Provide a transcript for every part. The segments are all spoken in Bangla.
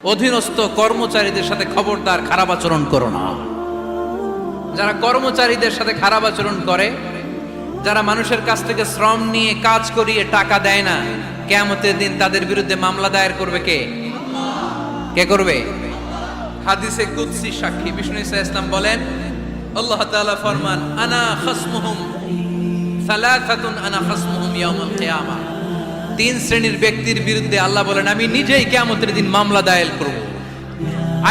অধীনস্থ কর্মচারীদের সাথে খবরদার খারাপ আচরণ করো না। যারা কর্মচারীদের সাথে খারাপ আচরণ করে, যারা মানুষের কাছ থেকে শ্রম নিয়ে কাজ করিয়ে টাকা দেয় না, কিয়ামতের দিন তাদের বিরুদ্ধে মামলা দায়ের করবে কে? কে করবে? হাদিসে কুদসি সাক্ষী বিষ্ণু ঈসা ইসলাম বলেন, আল্লাহ তাআলা ফরমান, আনা খাসমুহুম সালাসাতুন আনা খাসমুহুম ইয়াউমাল কিয়ামা। তিন শ্রেণীর ব্যক্তির বিরুদ্ধে আল্লাহ বলেন, আমি নিজেই কিয়ামতের দিন মামলা দায়ের করব।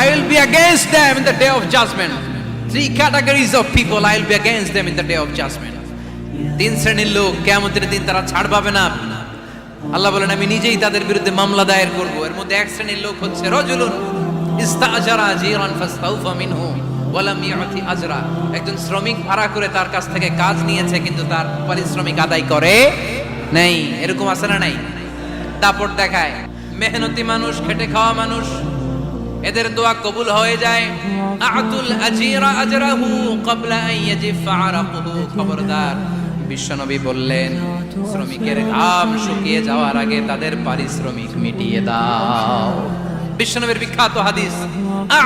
I will be against them in the day of judgment. Three categories of people, I will be against them in the day of judgment. তিন শ্রেণীর লোক কিয়ামতের দিন তারা ছাড় পাবে না। আল্লাহ বলেন, আমি নিজেই তাদের বিরুদ্ধে মামলা দায়ের করব। এর মধ্যে এক শ্রেণীর লোক হচ্ছে রাজুলুন ইস্তাজারা জিরান ফাস্তাউফা মিনহু ওয়া লাম ইয়াতি আজরা। একজন শ্রমিক ভাড়া করে তার কাছ থেকে কাজ নিয়েছে, কিন্তু তার পারিশ্রমিক আদায় করে নাই। এরকম আছে না নাই? দাপট দেখায়। মেহনতি মানুষ, খেটে খাওয়া মানুষ, এদের দোয়া কবুল হয়ে যায়। আতুল আজিরা আজরাহু ক্বাবলা আন ইয়াজিফা আরাকুহু। খবরদার, বিশ্বনবী বললেন, শ্রমিকের ঘাম শুকিয়ে যাওয়ার আগে তাদের পারিশ্রমিক মিটিয়ে দাও। বিশ্বনবীর বিখ্যাত হাদিস,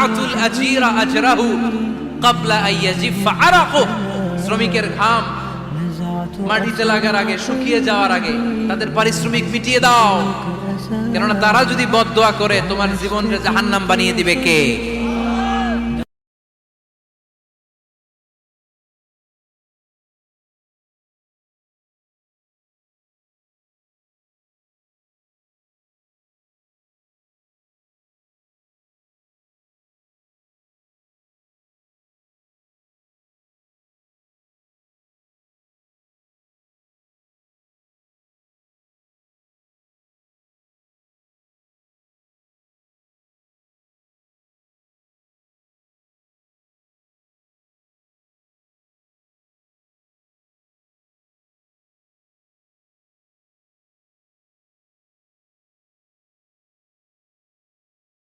আতুল আজিরা আজরাহু ক্বাবলা আন ইয়াজিফা আরাকুহু। শ্রমিকের ঘাম মাটিতে লাগার আগে, শুকিয়ে যাওয়ার আগে তাদের পারিশ্রমিক মিটিয়ে দাও। কেননা তারা যদি বদদোয়া করে তোমার জীবনকে জাহান্নাম বানিয়ে দিবে কে?